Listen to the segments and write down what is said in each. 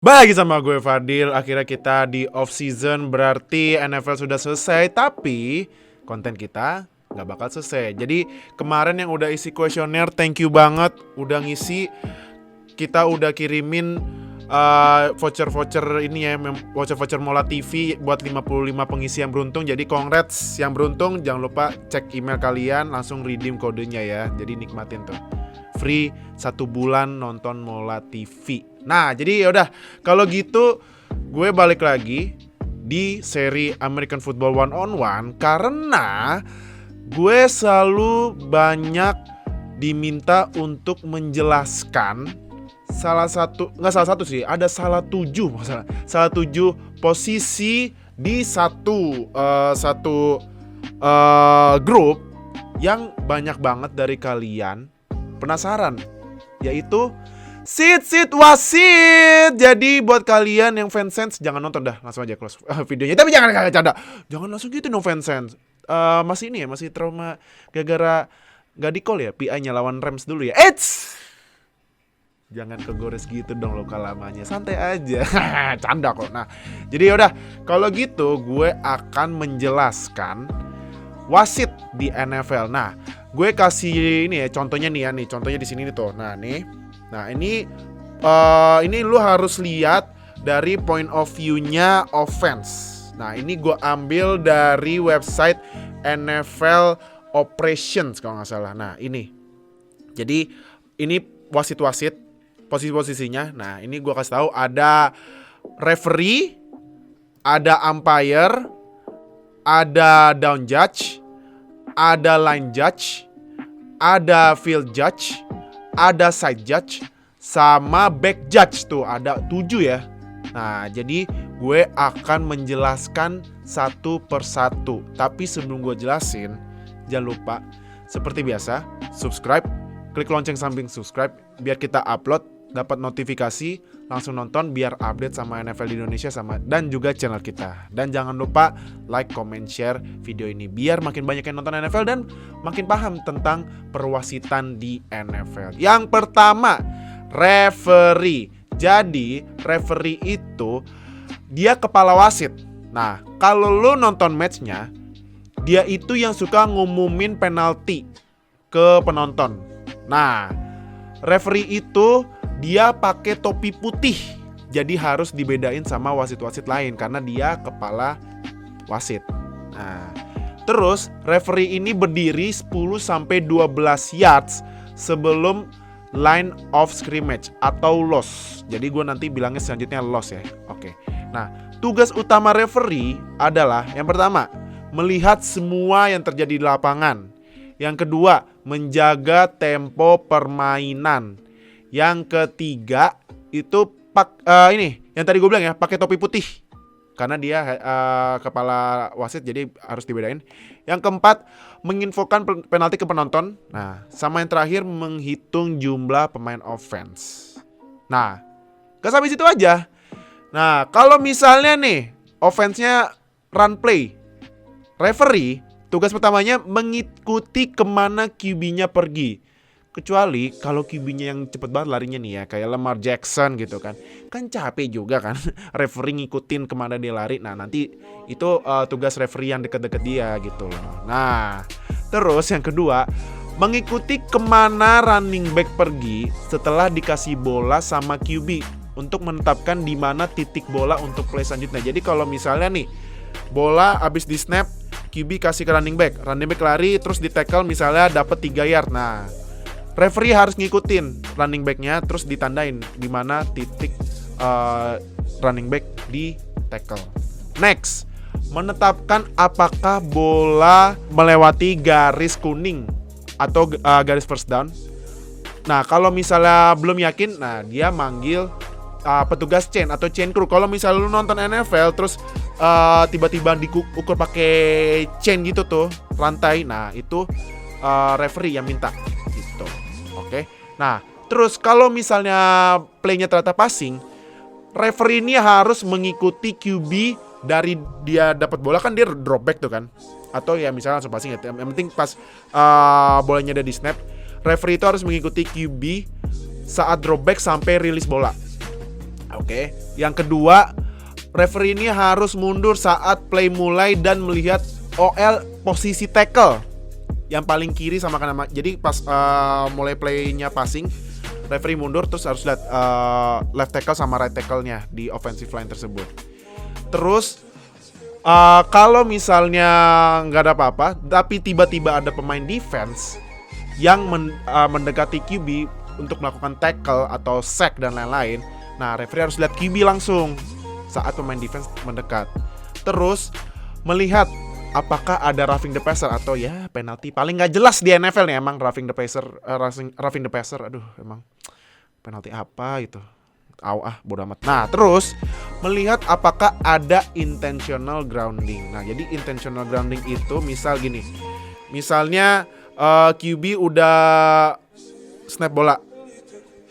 Bagi sama gue Fadil, akhirnya kita di off season, berarti NFL sudah selesai, tapi konten kita nggak bakal selesai. Jadi kemarin yang udah isi kuesioner, thank you banget udah ngisi. Kita udah kirimin voucher-voucher ini ya, voucher-voucher Mola TV buat 55 pengisi yang beruntung. Jadi congrats yang beruntung, jangan lupa cek email kalian, langsung redeem kodenya ya. Jadi nikmatin tuh free 1 bulan nonton Mola TV. Nah, jadi yaudah, kalau gitu gue balik lagi di seri American Football One on One karena gue selalu banyak diminta untuk menjelaskan salah satu posisi di satu grup yang banyak banget dari kalian penasaran, yaitu Sit wasit. Jadi buat kalian yang fansense jangan nonton dah, langsung aja close videonya. Tapi jangan canda, jangan langsung gitu no fansense. Masih trauma gara-gara gak di call ya PI-nya lawan Rams dulu ya. Jangan kegores gitu dong lo lamanya, santai aja. Canda kok. Nah, jadi yaudah, kalau gitu gue akan menjelaskan wasit di NFL. Nah, gue kasih ini ya contohnya nih ya, contohnya di sini nih tuh. Nah ini lu harus lihat dari point of view-nya offense. Nah, ini gue ambil dari website NFL Operations kalau nggak salah. Nah, ini. Jadi ini wasit-wasit posisi-posisinya. Nah, ini gue kasih tahu ada referee, ada umpire, ada down judge, ada line judge, ada field judge, ada side judge, sama back judge tuh ada 7 ya. Nah, jadi gue akan menjelaskan satu persatu. Tapi sebelum gue jelasin, jangan lupa seperti biasa subscribe, klik lonceng samping subscribe biar kita upload dapat notifikasi, langsung nonton biar update sama NFL di Indonesia dan juga channel kita. Dan jangan lupa like, comment, share video ini biar makin banyak yang nonton NFL dan makin paham tentang perwasitan di NFL. Yang pertama, referee. Jadi, referee itu dia kepala wasit. Nah, kalau lu nonton matchnya, dia itu yang suka ngumumin penalti ke penonton. Nah, referee itu dia pakai topi putih, jadi harus dibedain sama wasit-wasit lain karena dia kepala wasit. Nah, terus referee ini berdiri 10-12 yards sebelum line of scrimmage atau loss. Jadi gue nanti bilangnya selanjutnya loss ya. Oke. Nah, tugas utama referee adalah yang pertama, melihat semua yang terjadi di lapangan. Yang kedua, menjaga tempo permainan. Yang ketiga itu ini yang tadi gue bilang ya, pakai topi putih karena dia kepala wasit jadi harus dibedain. Yang keempat, menginfokan penalti ke penonton. Nah, sama yang terakhir menghitung jumlah pemain offense. Nah, gak sampai situ aja. Nah, kalau misalnya nih offense-nya run play, referee tugas pertamanya mengikuti kemana QB-nya pergi. Kecuali kalau QB-nya yang cepet banget larinya nih ya, kayak Lamar Jackson gitu kan. Kan capek juga kan referee ngikutin kemana dia lari. Nah, nanti itu tugas referee yang deket-deket dia gitu loh. Nah, terus yang kedua, mengikuti kemana running back pergi setelah dikasih bola sama QB untuk menetapkan di mana titik bola untuk play selanjutnya. Jadi kalau misalnya nih bola abis di snap, QB kasih ke running back lari terus di tackle misalnya dapat 3 yard. Nah, referee harus ngikutin running back-nya terus ditandain di mana titik running back di tackle. Next, menetapkan apakah bola melewati garis kuning atau garis first down. Nah, kalau misalnya belum yakin, nah dia manggil petugas chain atau chain crew. Kalau misalnya lu nonton NFL terus tiba-tiba diukur pakai chain gitu tuh, rantai. Nah, itu referee yang minta gitu. Oke. Nah, terus kalau misalnya play-nya ternyata passing, referee ini harus mengikuti QB dari dia dapat bola kan dia drop back tuh kan. Atau ya misalnya langsung passing ya. Yang penting pas bolanya ada di snap, referee itu harus mengikuti QB saat drop back sampai rilis bola. Oke. Yang kedua, referee ini harus mundur saat play mulai dan melihat OL posisi tackle yang paling kiri sama kanan. Jadi pas mulai playnya passing, referee mundur terus harus lihat left tackle sama right tackle-nya di offensive line tersebut. Terus kalau misalnya nggak ada apa-apa, tapi tiba-tiba ada pemain defense yang mendekati QB untuk melakukan tackle atau sack dan lain-lain, nah referee harus lihat QB langsung saat pemain defense mendekat. Terus melihat apakah ada roughing the passer atau ya penalti paling nggak jelas di NFL nih emang roughing the passer. Aduh, emang penalti apa itu? Bodo amat. Nah, terus melihat apakah ada intentional grounding. Nah, jadi intentional grounding itu misal gini. Misalnya QB udah snap bola,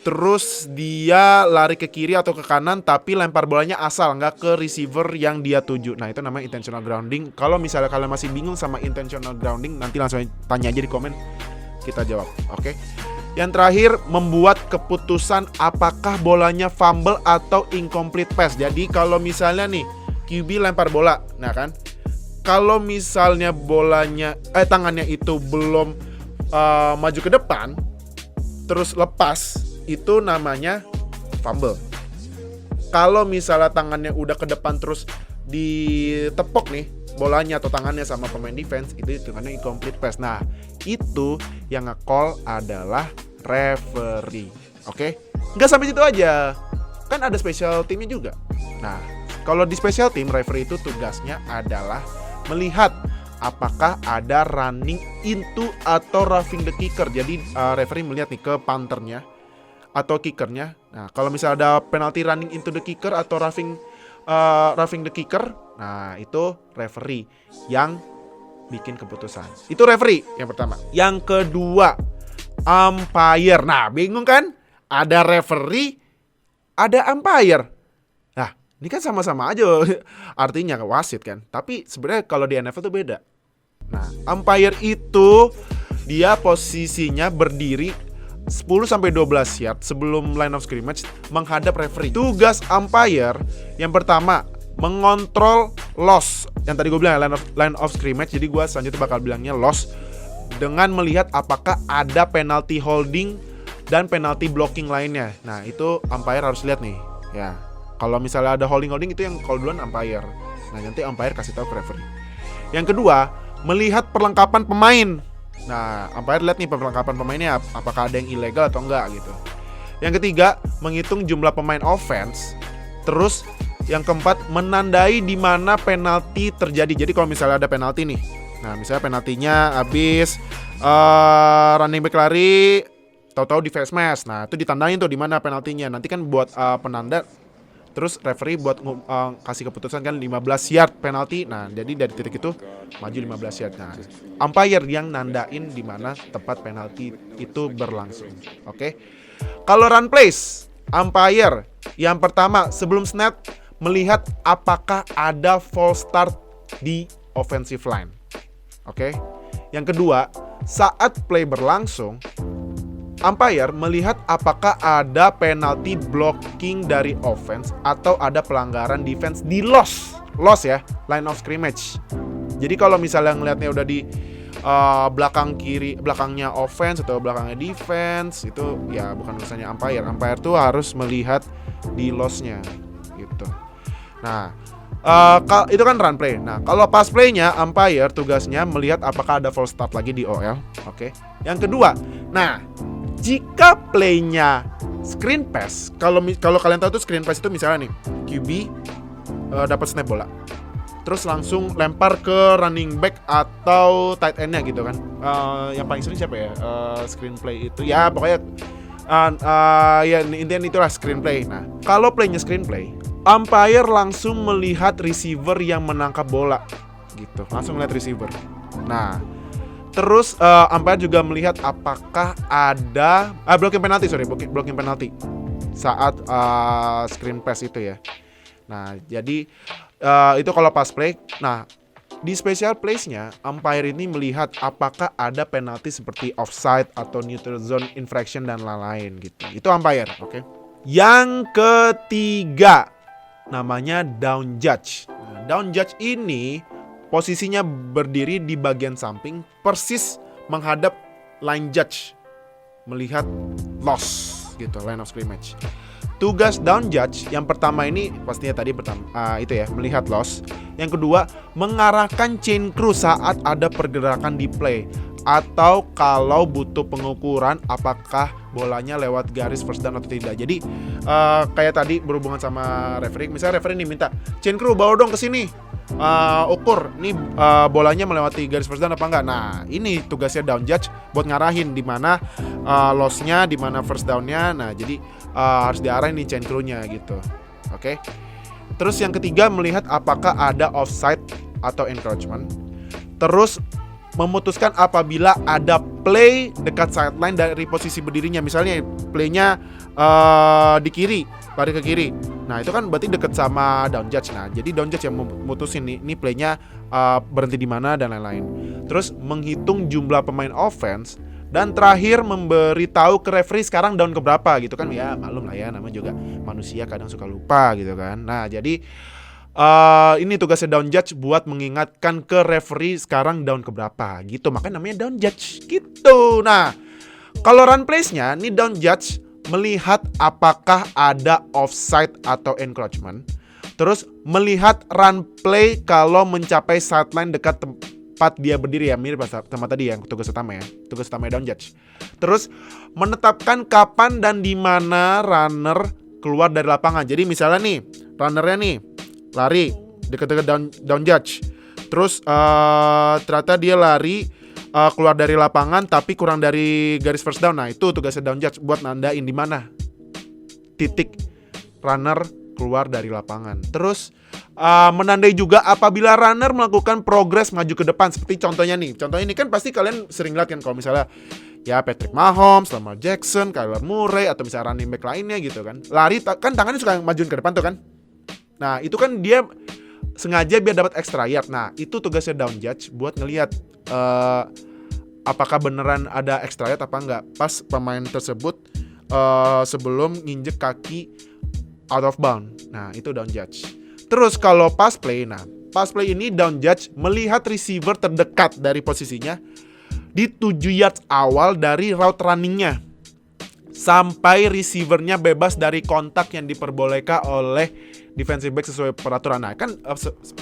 terus dia lari ke kiri atau ke kanan tapi lempar bolanya asal, nggak ke receiver yang dia tuju. Nah, itu namanya intentional grounding. Kalau misalnya kalian masih bingung sama intentional grounding, nanti langsung tanya aja di komen, kita jawab. Oke. Yang terakhir, membuat keputusan apakah bolanya fumble atau incomplete pass. Jadi kalau misalnya nih QB lempar bola, nah kan, kalau misalnya tangannya itu belum maju ke depan terus lepas, itu namanya fumble. Kalau misalnya tangannya udah ke depan terus ditepok nih bolanya atau tangannya sama pemain defense, itu hitungannya incomplete pass. Nah, itu yang nge-call adalah referee. Oke? Nggak sampai situ aja, kan ada special teamnya juga. Nah, kalau di special team, referee itu tugasnya adalah melihat apakah ada running into atau roughing the kicker. Jadi referee melihat nih ke punternya atau kickernya. Nah, kalau misalnya ada penalti running into the kicker atau roughing the kicker, nah itu referee yang bikin keputusan. Itu referee yang pertama. Yang kedua, umpire. Nah, bingung kan? Ada referee, ada umpire. Nah, ini kan sama-sama aja artinya wasit kan. Tapi sebenarnya kalau di NFL tuh beda. Nah, umpire itu dia posisinya berdiri 10-12 yard sebelum line of scrimmage menghadap referee. Tugas umpire yang pertama, mengontrol loss. Yang tadi gue bilang line of scrimmage, jadi gue selanjutnya bakal bilangnya loss, dengan melihat apakah ada penalty holding dan penalty blocking lainnya. Nah, itu umpire harus lihat nih. Ya, kalau misalnya ada holding itu yang call duluan umpire. Nah, nanti umpire kasih tahu ke referee. Yang kedua, melihat perlengkapan pemain. Nah, umpire lihat nih perlengkapan pemainnya, apakah ada yang ilegal atau enggak gitu. Yang ketiga, menghitung jumlah pemain offense. Terus yang keempat, menandai di mana penalti terjadi. Jadi kalau misalnya ada penalti nih, nah misalnya penaltinya habis running back lari, tahu-tahu di face mask. Nah, itu ditandain tuh di mana penaltinya. Nanti kan buat penanda. Terus referee buat kasih keputusan kan 15 yard penalti. Nah, jadi dari titik itu maju 15 yard. Nah, umpire yang nandain di mana tempat penalti itu berlangsung. Oke. Kalau run plays, umpire yang pertama sebelum snap melihat apakah ada false start di offensive line. Oke. Yang kedua, saat play berlangsung, umpire melihat apakah ada penalti blocking dari offense atau ada pelanggaran defense di loss ya, line of scrimmage. Jadi kalau misalnya ngelihatnya udah di belakang kiri, belakangnya offense atau belakangnya defense, itu ya bukan urusannya umpire. Umpire tuh harus melihat di loss-nya gitu. Nah, itu kan run play. Nah, kalau pass play-nya, umpire tugasnya melihat apakah ada false start lagi di OL. Oke. Yang kedua, nah, jika playnya screen pass, kalau kalian tahu tuh screen pass itu misalnya nih QB dapat snap bola, terus langsung lempar ke running back atau tight end-nya gitu kan. Yang paling sering siapa ya? Screen play itu ya pokoknya ya intinya itulah screen play. Nah, kalau playnya screen play, umpire langsung melihat receiver yang menangkap bola gitu, langsung melihat receiver. Nah, terus umpire juga melihat apakah ada blocking penalti saat screen pass itu ya. Nah, jadi itu kalau pass play. Nah, di special plays-nya umpire ini melihat apakah ada penalti seperti offside atau neutral zone infraction dan lain-lain gitu. Itu umpire, oke. Yang ketiga namanya down judge. Nah, down judge ini posisinya berdiri di bagian samping persis menghadap line judge, melihat loss gitu, line of scrimmage. Tugas down judge yang pertama ini pastinya tadi itu ya, melihat loss. Yang kedua, mengarahkan chain crew saat ada pergerakan di play, atau kalau butuh pengukuran apakah bolanya lewat garis first down atau tidak. Jadi kayak tadi berhubungan sama referee, misalnya referee nih minta chain crew bawa dong ke sini, ukur nih bolanya melewati garis first down apa enggak. Nah, ini tugasnya down judge buat ngarahin di mana loss-nya, di mana first down-nya. Nah, jadi harus diarahin nih chain crew-nya gitu. Oke. Terus yang ketiga, melihat apakah ada offside atau encroachment. Terus memutuskan apabila ada play dekat sideline dari posisi berdirinya. Misalnya playnya di kiri, lari ke kiri. Nah, itu kan berarti dekat sama down judge. Nah, jadi down judge yang memutusin nih playnya berhenti di mana dan lain-lain. Terus menghitung jumlah pemain offense. Dan terakhir memberitahu ke referee sekarang down keberapa gitu kan. Ya maklum lah ya, namanya juga manusia kadang suka lupa gitu kan. Nah, jadi ini tugasnya down judge buat mengingatkan ke referee sekarang down keberapa gitu. Makanya namanya down judge gitu. Nah, kalau run plays-nya nih down judge melihat apakah ada offside atau encroachment. Terus melihat run play kalau mencapai sideline dekat tempat dia berdiri, ya mirip sama tadi yang tugas utama ya. Tugas utama down judge. Terus menetapkan kapan dan di mana runner keluar dari lapangan. Jadi misalnya nih, runnernya nih lari dekat-dekat down judge. Terus ternyata dia lari keluar dari lapangan tapi kurang dari garis first down. Nah, itu tugasnya down judge buat nandain di mana titik runner keluar dari lapangan. Terus menandai juga apabila runner melakukan progres maju ke depan. Seperti contohnya nih. Contohnya ini kan pasti kalian sering lihat kan, kalau misalnya ya Patrick Mahomes, Lamar Jackson, Kyler Murray, atau misalnya running back lainnya gitu kan. Lari kan tangannya suka majuin ke depan tuh kan. Nah, itu kan dia sengaja biar dapat extra yard. Nah, itu tugasnya down judge buat ngelihat apakah beneran ada extra yard apa enggak pas pemain tersebut sebelum nginjek kaki out of bound. Nah, itu down judge. Terus kalau pass play, nah pass play ini down judge melihat receiver terdekat dari posisinya di 7 yards awal dari route runningnya sampai receivernya bebas dari kontak yang diperbolehkan oleh defensive back sesuai peraturan. Nah, kan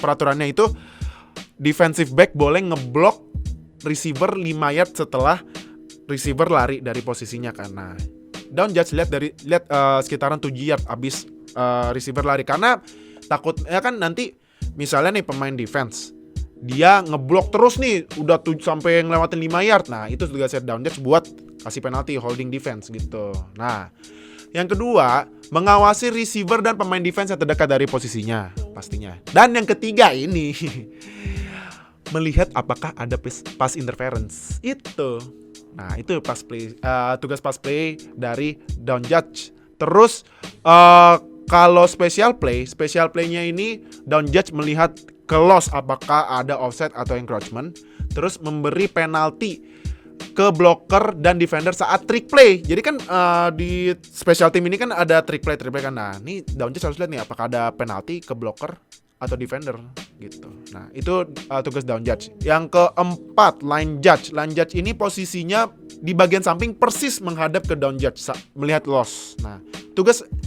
peraturannya itu defensive back boleh ngeblok receiver 5 yard setelah receiver lari dari posisinya kan. Nah, down judge lihat sekitaran 7 yard abis receiver lari, karena takutnya kan nanti misalnya nih pemain defense dia ngeblok terus nih udah sampai ngelewatin 5 yard. Nah, itu juga set down judge buat kasih penalti holding defense gitu. Nah, yang kedua, mengawasi receiver dan pemain defense yang terdekat dari posisinya pastinya. Dan yang ketiga ini melihat apakah ada pass interference. Itu. Nah, itu pass play, tugas pass play dari down judge. Terus kalau special play-nya ini down judge melihat ke loss apakah ada offset atau encroachment, terus memberi penalti ke blocker dan defender saat trick play. Jadi kan di special team ini kan ada trick play kan. Nah, ini down judge harus lihat nih apakah ada penalti ke blocker atau defender gitu. Nah, itu tugas down judge. Yang keempat, line judge. Line judge ini posisinya di bagian samping persis menghadap ke down judge melihat loss. Nah,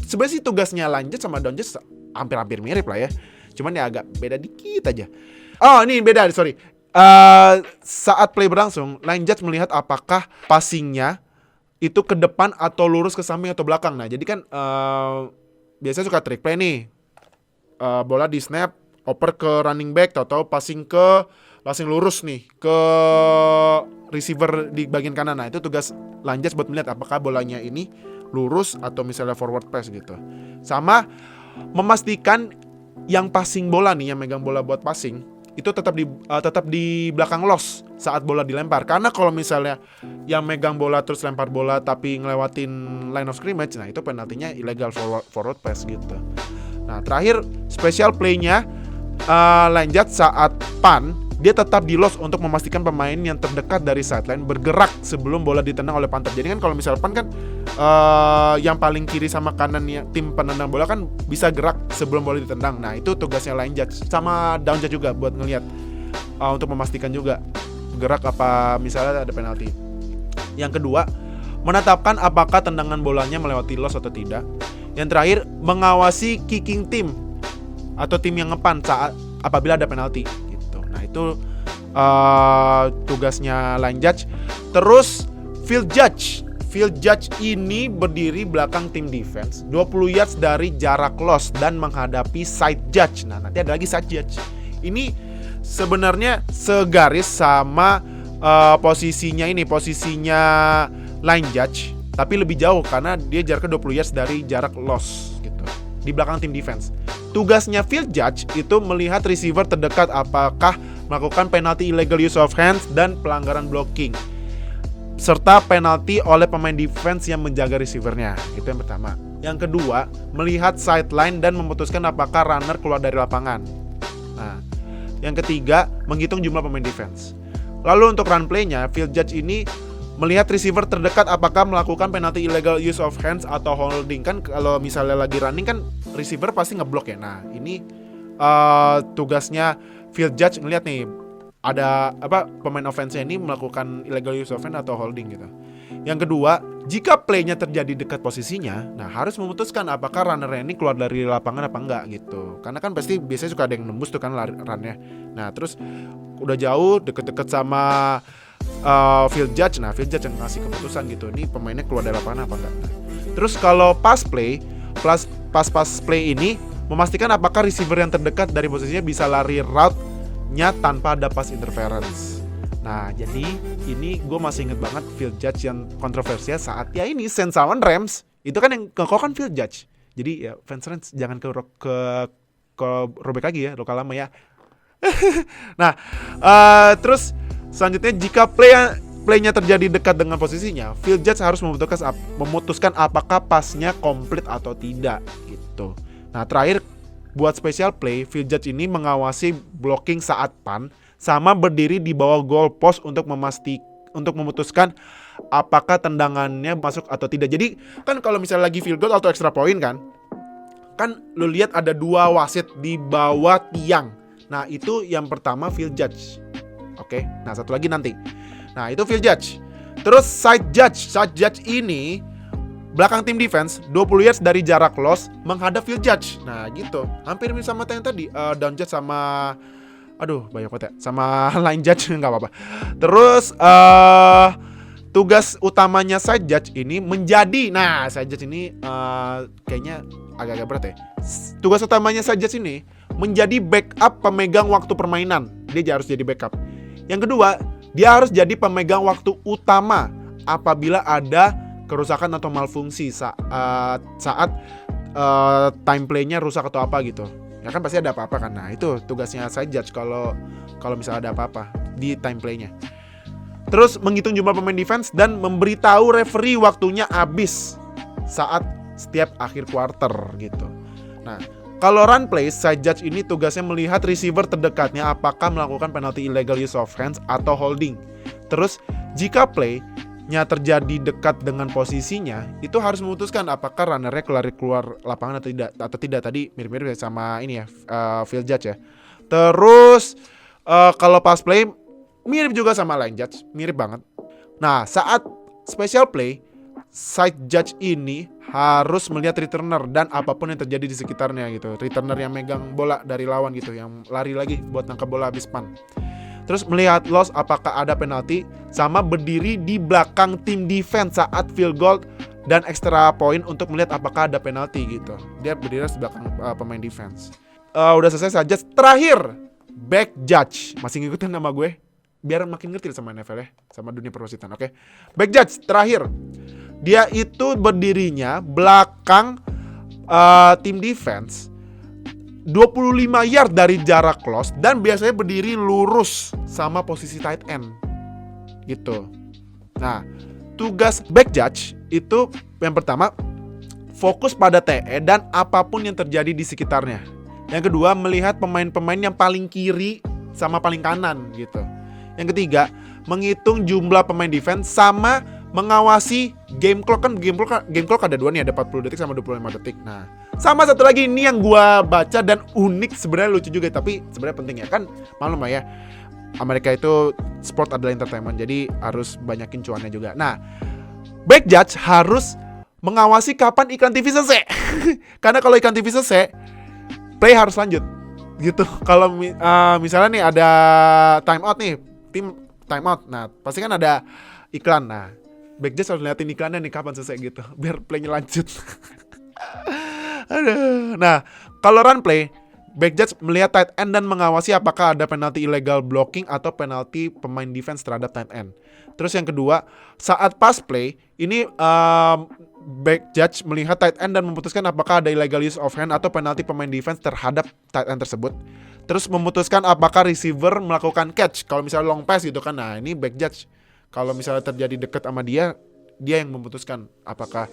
sebenarnya sih tugasnya line judge sama down judge hampir-hampir mirip lah ya. Cuman ya agak beda dikit aja. Oh, ini beda, sorry. Saat play berlangsung, line judge melihat apakah passingnya itu ke depan atau lurus ke samping atau belakang. Nah, jadi kan biasanya suka trick play nih. Bola di snap, oper ke running back, atau passing lurus nih ke receiver di bagian kanan. Nah, itu tugas line judge buat melihat apakah bolanya ini lurus atau misalnya forward pass gitu. Sama memastikan yang passing bola nih, yang megang bola buat passing itu tetap di belakang loss saat bola dilempar. Karena kalau misalnya yang megang bola terus lempar bola tapi ngelewatin line of scrimmage, nah itu penaltinya illegal forward pass gitu. Nah, terakhir special play-nya line judge saat punt dia tetap di loss untuk memastikan pemain yang terdekat dari sideline bergerak sebelum bola ditendang oleh punter. Jadi kan kalau misalkan kan yang paling kiri sama kanan yang tim penendang bola kan bisa gerak sebelum bola ditendang. Nah itu tugasnya line judge sama down judge juga buat ngelihat untuk memastikan juga gerak apa misalnya ada penalti. Yang kedua, menetapkan apakah tendangan bolanya melewati loss atau tidak. Yang terakhir, mengawasi kicking team atau tim yang ngepan saat apabila ada penalti gitu. Nah itu tugasnya line judge. Terus field judge. Field judge ini berdiri belakang tim defense 20 yards dari jarak loss dan menghadapi side judge. Nah nanti ada lagi side judge. Ini sebenarnya segaris sama posisinya line judge, tapi lebih jauh karena dia jaraknya 20 yards dari jarak loss gitu, di belakang tim defense. Tugasnya field judge itu melihat receiver terdekat apakah melakukan penalti illegal use of hands dan pelanggaran blocking, serta penalti oleh pemain defense yang menjaga receivernya. Itu yang pertama. Yang kedua, melihat sideline dan memutuskan apakah runner keluar dari lapangan. Nah, yang ketiga, menghitung jumlah pemain defense. Lalu untuk run play-nya, field judge ini melihat receiver terdekat apakah melakukan penalti illegal use of hands atau holding. Kan kalau misalnya lagi running kan receiver pasti ngeblok ya. Nah ini tugasnya field judge ngeliat nih ada pemain offense-nya ini melakukan illegal use of hands atau holding gitu. Yang kedua, jika play-nya terjadi dekat posisinya, nah harus memutuskan apakah runner ini keluar dari lapangan apa enggak gitu. Karena kan pasti biasanya suka ada yang nembus tuh kan run-nya. Nah terus udah jauh deket-deket sama field judge. Nah field judge yang ngasih keputusan gitu, ini pemainnya keluar dari lapangan apa enggak. Nah, terus kalau pass play ini memastikan apakah receiver yang terdekat dari posisinya bisa lari route-nya tanpa ada pass interference. Nah jadi ini gue masih inget banget field judge yang kontroversial saat ya ini Saints lawan Rams. Itu kan yang kekok kan field judge. Jadi ya fans Rams jangan ke robek lagi ya, lokal lama ya. Nah terus selanjutnya, jika play-nya terjadi dekat dengan posisinya, field judge harus memutuskan apakah pasnya komplit atau tidak gitu. Nah terakhir, buat special play, field judge ini mengawasi blocking saat punt sama berdiri di bawah goal post untuk memutuskan apakah tendangannya masuk atau tidak. Jadi kan kalau misalnya lagi field goal atau extra point kan lu lihat ada dua wasit di bawah tiang. Nah itu yang pertama field judge. Oke, nah satu lagi nanti. Nah itu field judge. Terus side judge ini belakang tim defense 20 yards dari jarak loss menghadap field judge. Nah gitu, hampir mirip sama yang tadi down judge sama banyak banget ya, sama line judge nggak apa-apa. Terus tugas utamanya side judge ini side judge ini kayaknya agak-agak berat ya. Tugas utamanya side judge ini menjadi backup pemegang waktu permainan. Dia harus jadi backup. Yang kedua, dia harus jadi pemegang waktu utama apabila ada kerusakan atau malfungsi saat time play-nya rusak atau apa gitu. Ya kan pasti ada apa-apa kan. Nah, itu tugasnya side judge kalau misalnya ada apa-apa di time play-nya. Terus menghitung jumlah pemain defense dan memberitahu referee waktunya habis saat setiap akhir quarter gitu. Nah, kalau run play, side judge ini tugasnya melihat receiver terdekatnya apakah melakukan penalti illegal use of hands atau holding. Terus jika play-nya terjadi dekat dengan posisinya, itu harus memutuskan apakah runner-nya keluar lapangan atau tidak. Tadi mirip-mirip sama ini ya, field judge ya. Terus kalau pass play mirip juga sama line judge, mirip banget. Nah, saat special play, side judge ini harus melihat returner dan apapun yang terjadi di sekitarnya gitu. Returner yang megang bola dari lawan gitu, yang lari lagi buat nangkap bola habis punt. Terus melihat loss apakah ada penalti, sama berdiri di belakang tim defense saat field goal dan extra point untuk melihat apakah ada penalti gitu. Dia berdiri di belakang pemain defense. Udah selesai saja. Terakhir, back judge. Masih ngikutin nama gue? Biar makin ngerti sama NFL ya, sama dunia perwasitan. Oke. Back judge terakhir. Dia itu berdirinya belakang tim defense 25 yard dari jarak close dan biasanya berdiri lurus sama posisi tight end gitu. Nah, tugas back judge itu yang pertama fokus pada TE dan apapun yang terjadi di sekitarnya. Yang kedua, melihat pemain-pemain yang paling kiri sama paling kanan gitu. Yang ketiga, menghitung jumlah pemain defense sama mengawasi game clock. Kan game clock ada 2 nih, ada 40 detik sama 25 detik. Nah, sama satu lagi ini yang gua baca dan unik, sebenarnya lucu juga tapi sebenarnya penting ya. Kan maklum lah ya, Amerika itu sport adalah entertainment, jadi harus banyakin cuannya juga. Nah, back judge harus mengawasi kapan iklan TV selesai. Karena kalau iklan TV selesai, play harus lanjut gitu. Kalau misalnya nih ada time out nih, tim time out. Nah, pasti kan ada iklan. Nah, back judge harus liatin iklannya nih kapan selesai gitu, biar playnya lanjut. Aduh. Nah, kalau run play, back judge melihat tight end dan mengawasi apakah ada penalti illegal blocking atau penalti pemain defense terhadap tight end. Terus yang kedua, saat pass play, ini back judge melihat tight end dan memutuskan apakah ada illegal use of hand atau penalti pemain defense terhadap tight end tersebut. Terus memutuskan apakah receiver melakukan catch. Kalau misalnya long pass gitu kan, nah ini back judge. Kalau misalnya terjadi dekat sama dia yang memutuskan apakah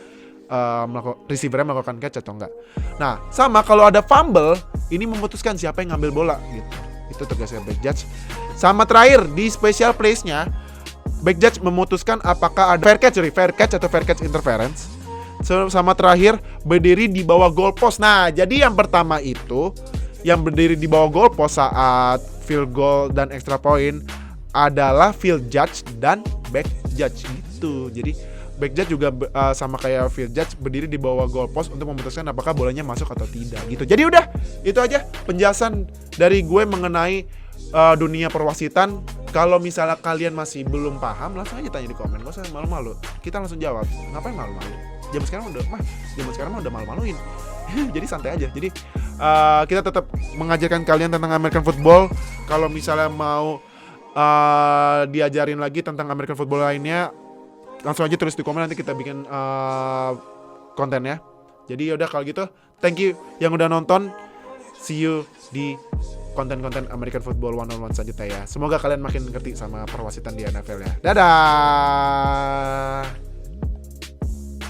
receivernya melakukan catch atau enggak. Nah, sama kalau ada fumble, ini memutuskan siapa yang ngambil bola gitu. Itu tugasnya back judge. Sama terakhir di special plays-nya, back judge memutuskan apakah ada fair catch atau fair catch interference. Sama terakhir, berdiri di bawah goal post. Nah, jadi yang pertama itu yang berdiri di bawah goal post saat field goal dan extra point adalah field judge dan back judge gitu. Jadi back judge juga sama kayak field judge berdiri di bawah goal post untuk memutuskan apakah bolanya masuk atau tidak gitu. Jadi udah, itu aja penjelasan dari gue mengenai dunia perwasitan. Kalau misalnya kalian masih belum paham, langsung aja tanya di komen, gak usah malu-malu. Kita langsung jawab. Ngapain malu-malu? Zaman sekarang udah malu-maluin. Jadi santai aja. Jadi kita tetap mengajarkan kalian tentang American football. Kalau misalnya mau diajarin lagi tentang American football lainnya, langsung aja tulis di komen, nanti kita bikin kontennya. Jadi yaudah kalau gitu, thank you yang udah nonton. See you di konten-konten American Football 101 selanjutnya ya. Semoga kalian makin ngerti sama perwasitan di NFL ya. Dadah.